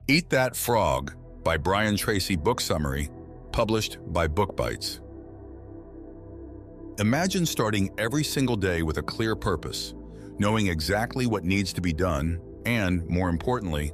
Eat That Frog by Brian Tracy book summary, published by Book Bites. Imagine starting every single day with a clear purpose, knowing exactly what needs to be done, and, more importantly,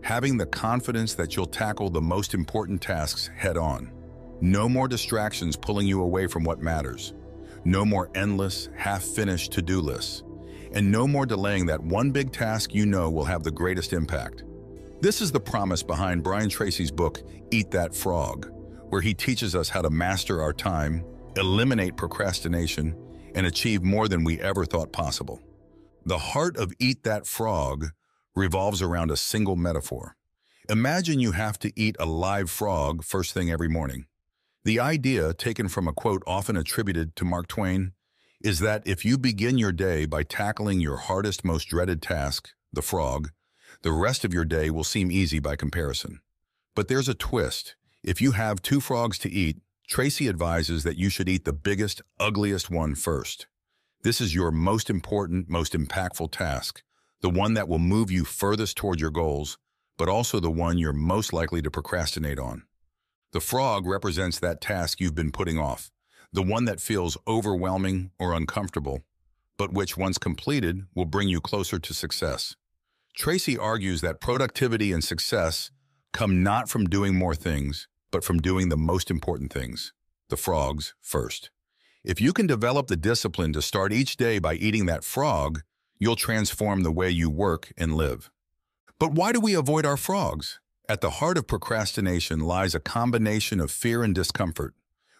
having the confidence that you'll tackle the most important tasks head-on. No more distractions pulling you away from what matters. No more endless, half-finished to-do lists. And no more delaying that one big task you know will have the greatest impact. This is the promise behind Brian Tracy's book, Eat That Frog, where he teaches us how to master our time, eliminate procrastination, and achieve more than we ever thought possible. The heart of Eat That Frog revolves around a single metaphor. Imagine you have to eat a live frog first thing every morning. The idea, taken from a quote often attributed to Mark Twain, is that if you begin your day by tackling your hardest, most dreaded task, the frog, the rest of your day will seem easy by comparison. But there's a twist. If you have two frogs to eat, Tracy advises that you should eat the biggest, ugliest one first. This is your most important, most impactful task, the one that will move you furthest toward your goals, but also the one you're most likely to procrastinate on. The frog represents that task you've been putting off, the one that feels overwhelming or uncomfortable, but which, once completed, will bring you closer to success. Tracy argues that productivity and success come not from doing more things, but from doing the most important things, the frogs, first. If you can develop the discipline to start each day by eating that frog, you'll transform the way you work and live. But why do we avoid our frogs? At the heart of procrastination lies a combination of fear and discomfort.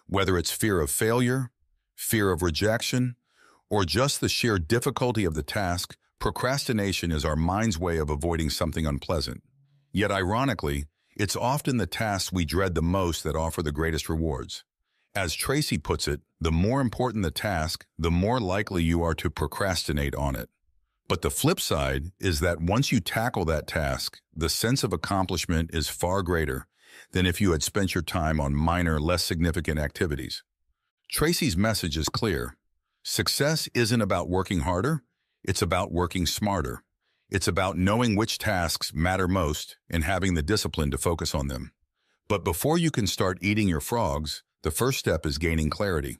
Whether it's fear of failure, fear of rejection, or just the sheer difficulty of the task, procrastination is our mind's way of avoiding something unpleasant. Yet ironically, it's often the tasks we dread the most that offer the greatest rewards. As Tracy puts it, the more important the task, the more likely you are to procrastinate on it. But the flip side is that once you tackle that task, the sense of accomplishment is far greater than if you had spent your time on minor, less significant activities. Tracy's message is clear. Success isn't about working harder, it's about working smarter. It's about knowing which tasks matter most and having the discipline to focus on them. But before you can start eating your frogs, the first step is gaining clarity.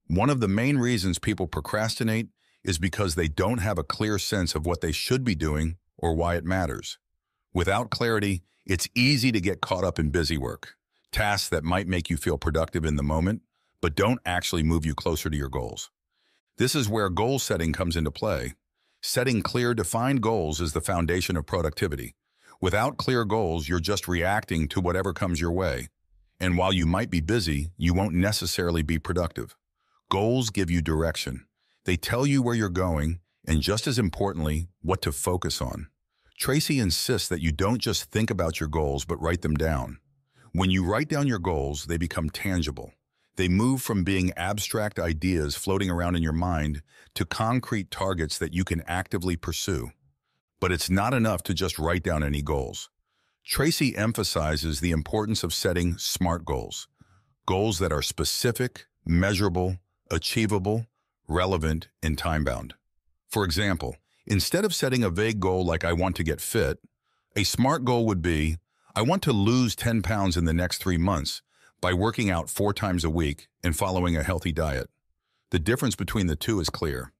One of the main reasons people procrastinate is because they don't have a clear sense of what they should be doing or why it matters. Without clarity, it's easy to get caught up in busy work, tasks that might make you feel productive in the moment, but don't actually move you closer to your goals. This is where goal setting comes into play. Setting clear, defined goals is the foundation of productivity. Without clear goals, you're just reacting to whatever comes your way. And while you might be busy, you won't necessarily be productive. Goals give you direction. They tell you where you're going, and just as importantly, what to focus on. Tracy insists that you don't just think about your goals, but write them down. When you write down your goals, they become tangible. They move from being abstract ideas floating around in your mind to concrete targets that you can actively pursue. But it's not enough to just write down any goals. Tracy emphasizes the importance of setting SMART goals. Goals that are specific, measurable, achievable, relevant, and time-bound. For example, instead of setting a vague goal like I want to get fit, a SMART goal would be, I want to lose 10 pounds in the next 3 months by working out 4 times a week and following a healthy diet. The difference between the two is clear.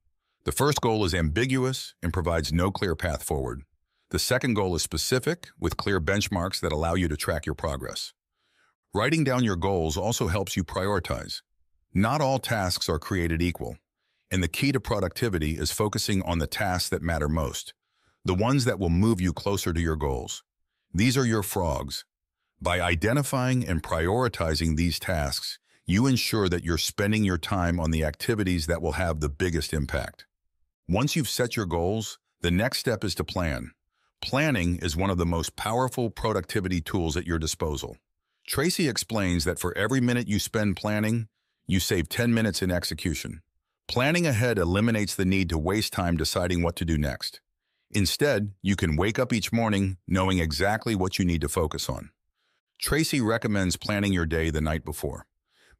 The first goal is ambiguous and provides no clear path forward. The second goal is specific, with clear benchmarks that allow you to track your progress. Writing down your goals also helps you prioritize. Not all tasks are created equal, and the key to productivity is focusing on the tasks that matter most, the ones that will move you closer to your goals. These are your frogs. By identifying and prioritizing these tasks, you ensure that you're spending your time on the activities that will have the biggest impact. Once you've set your goals, the next step is to plan. Planning is one of the most powerful productivity tools at your disposal. Tracy explains that for every minute you spend planning, you save 10 minutes in execution. Planning ahead eliminates the need to waste time deciding what to do next. Instead, you can wake up each morning knowing exactly what you need to focus on. Tracy recommends planning your day the night before.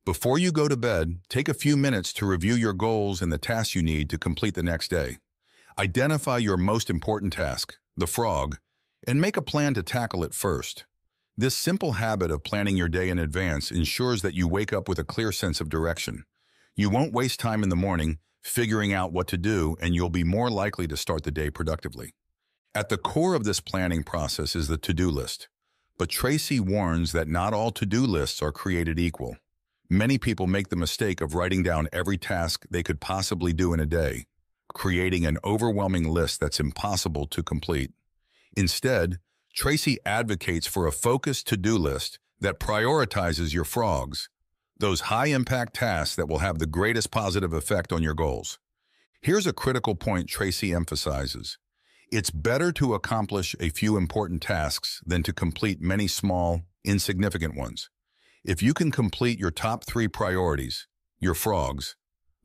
Before you go to bed, take a few minutes to review your goals and the tasks you need to complete the next day. Identify your most important task, the frog, and make a plan to tackle it first. This simple habit of planning your day in advance ensures that you wake up with a clear sense of direction. You won't waste time in the morning figuring out what to do, and you'll be more likely to start the day productively. At the core of this planning process is the to-do list. But Tracy warns that not all to-do lists are created equal. Many people make the mistake of writing down every task they could possibly do in a day, creating an overwhelming list that's impossible to complete. Instead, Tracy advocates for a focused to-do list that prioritizes your frogs, those high-impact tasks that will have the greatest positive effect on your goals. Here's a critical point Tracy emphasizes. It's better to accomplish a few important tasks than to complete many small, insignificant ones. If you can complete your top 3 priorities, your frogs,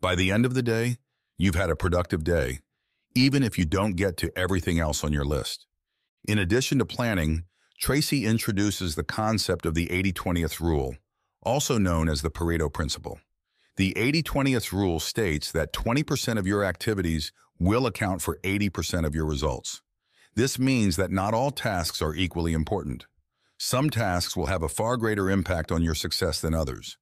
by the end of the day, you've had a productive day, even if you don't get to everything else on your list. In addition to planning, Tracy introduces the concept of the 80-20th rule, also known as the Pareto principle. The 80-20th rule states that 20% of your activities will account for 80% of your results. This means that not all tasks are equally important. Some tasks will have a far greater impact on your success than others.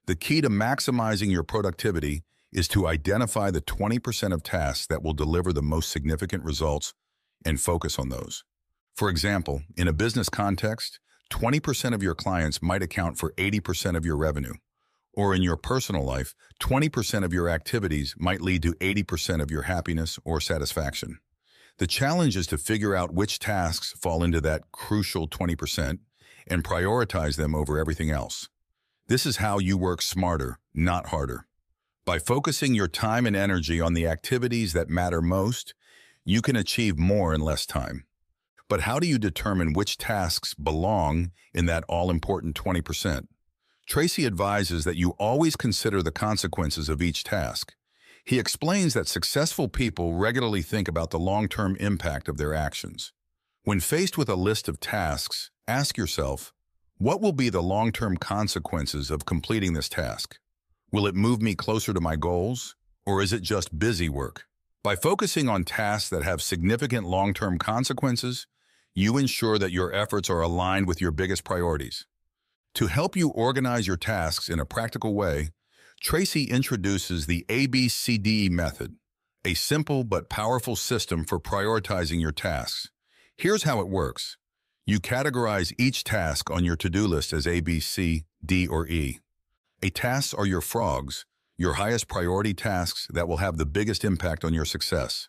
The key to maximizing your productivity is to identify the 20% of tasks that will deliver the most significant results and focus on those. For example, in a business context, 20% of your clients might account for 80% of your revenue. Or in your personal life, 20% of your activities might lead to 80% of your happiness or satisfaction. The challenge is to figure out which tasks fall into that crucial 20% and prioritize them over everything else. This is how you work smarter, not harder. By focusing your time and energy on the activities that matter most, you can achieve more in less time. But how do you determine which tasks belong in that all-important 20%? Tracy advises that you always consider the consequences of each task. He explains that successful people regularly think about the long-term impact of their actions. When faced with a list of tasks, ask yourself, what will be the long-term consequences of completing this task? Will it move me closer to my goals, or is it just busy work? By focusing on tasks that have significant long-term consequences, you ensure that your efforts are aligned with your biggest priorities. To help you organize your tasks in a practical way, Tracy introduces the ABCDE method, a simple but powerful system for prioritizing your tasks. Here's how it works. You categorize each task on your to-do list as A, B, C, D, or E. A tasks are your frogs, your highest priority tasks that will have the biggest impact on your success.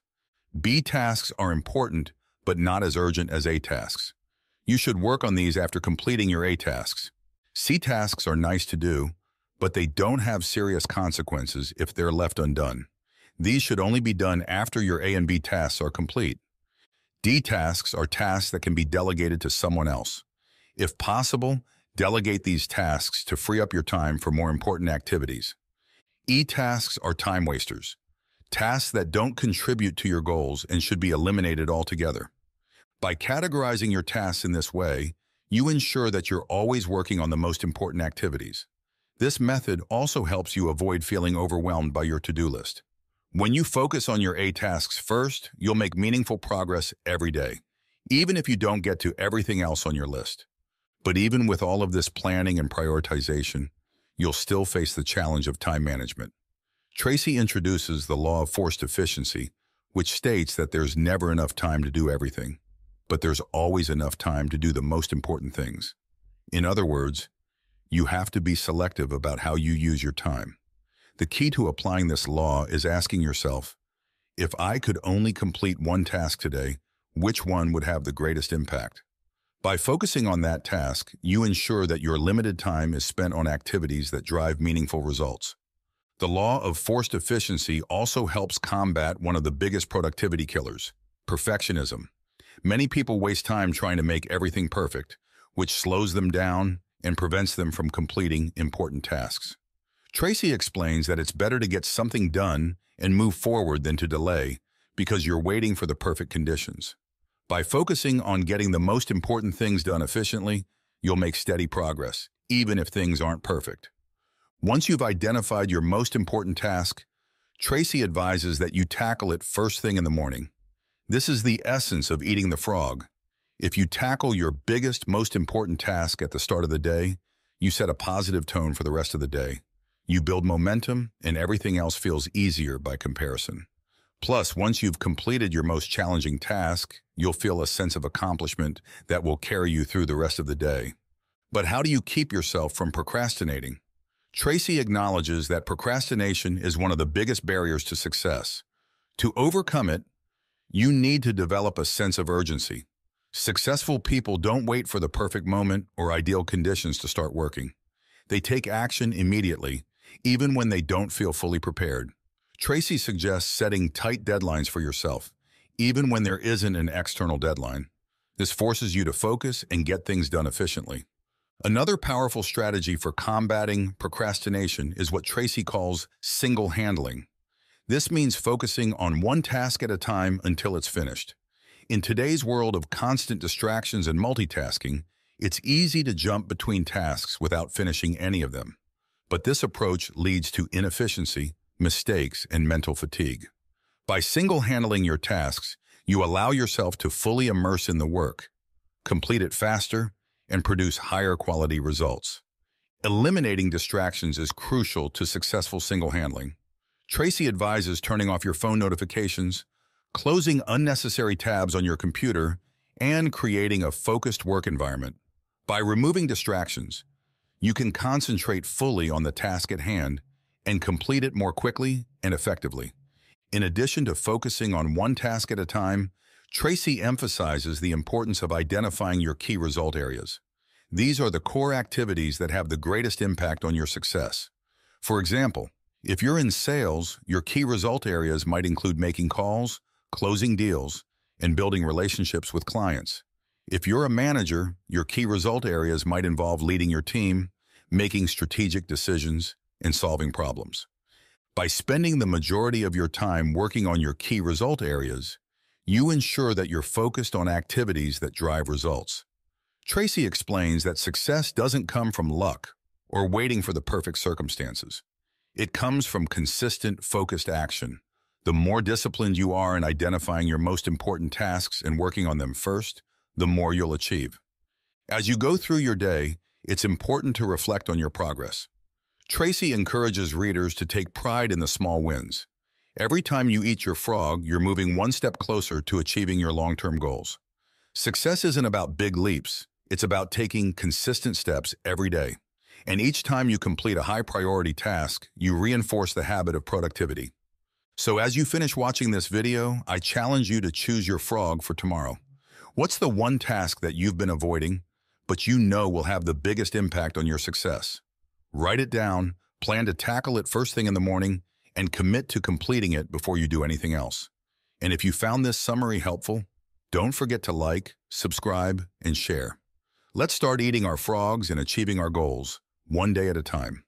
B tasks are important, but not as urgent as A tasks. You should work on these after completing your A tasks. C tasks are nice to do, but they don't have serious consequences if they're left undone. These should only be done after your A and B tasks are complete. D tasks are tasks that can be delegated to someone else. If possible, delegate these tasks to free up your time for more important activities. E tasks are time wasters, tasks that don't contribute to your goals and should be eliminated altogether. By categorizing your tasks in this way, you ensure that you're always working on the most important activities. This method also helps you avoid feeling overwhelmed by your to-do list. When you focus on your A tasks first, you'll make meaningful progress every day, even if you don't get to everything else on your list. But even with all of this planning and prioritization, you'll still face the challenge of time management. Tracy introduces the law of forced efficiency, which states that there's never enough time to do everything, but there's always enough time to do the most important things. In other words, you have to be selective about how you use your time. The key to applying this law is asking yourself, if I could only complete one task today, which one would have the greatest impact? By focusing on that task, you ensure that your limited time is spent on activities that drive meaningful results. The law of forced efficiency also helps combat one of the biggest productivity killers, perfectionism. Many people waste time trying to make everything perfect, which slows them down and prevents them from completing important tasks. Tracy explains that it's better to get something done and move forward than to delay because you're waiting for the perfect conditions. By focusing on getting the most important things done efficiently, you'll make steady progress, even if things aren't perfect. Once you've identified your most important task, Tracy advises that you tackle it first thing in the morning. This is the essence of eating the frog. If you tackle your biggest, most important task at the start of the day, you set a positive tone for the rest of the day. You build momentum, and everything else feels easier by comparison. Plus, once you've completed your most challenging task, you'll feel a sense of accomplishment that will carry you through the rest of the day. But how do you keep yourself from procrastinating? Tracy acknowledges that procrastination is one of the biggest barriers to success. To overcome it, you need to develop a sense of urgency. Successful people don't wait for the perfect moment or ideal conditions to start working. They take action immediately, even when they don't feel fully prepared. Tracy suggests setting tight deadlines for yourself, even when there isn't an external deadline. This forces you to focus and get things done efficiently. Another powerful strategy for combating procrastination is what Tracy calls single handling. This means focusing on one task at a time until it's finished. In today's world of constant distractions and multitasking, it's easy to jump between tasks without finishing any of them. But this approach leads to inefficiency, mistakes, and mental fatigue. By single-handling your tasks, you allow yourself to fully immerse in the work, complete it faster, and produce higher quality results. Eliminating distractions is crucial to successful single-handling. Tracy advises turning off your phone notifications, closing unnecessary tabs on your computer, and creating a focused work environment. By removing distractions, you can concentrate fully on the task at hand and complete it more quickly and effectively. In addition to focusing on one task at a time, Tracy emphasizes the importance of identifying your key result areas. These are the core activities that have the greatest impact on your success. For example, if you're in sales, your key result areas might include making calls, closing deals, and building relationships with clients. If you're a manager, your key result areas might involve leading your team, making strategic decisions, and solving problems. By spending the majority of your time working on your key result areas, you ensure that you're focused on activities that drive results. Tracy explains that success doesn't come from luck or waiting for the perfect circumstances. It comes from consistent, focused action. The more disciplined you are in identifying your most important tasks and working on them first, the more you'll achieve. As you go through your day, it's important to reflect on your progress. Tracy encourages readers to take pride in the small wins. Every time you eat your frog, you're moving one step closer to achieving your long-term goals. Success isn't about big leaps. It's about taking consistent steps every day. And each time you complete a high-priority task, you reinforce the habit of productivity. So as you finish watching this video, I challenge you to choose your frog for tomorrow. What's the one task that you've been avoiding, but you know will have the biggest impact on your success? Write it down, plan to tackle it first thing in the morning, and commit to completing it before you do anything else. And if you found this summary helpful, don't forget to like, subscribe, and share. Let's start eating our frogs and achieving our goals, one day at a time.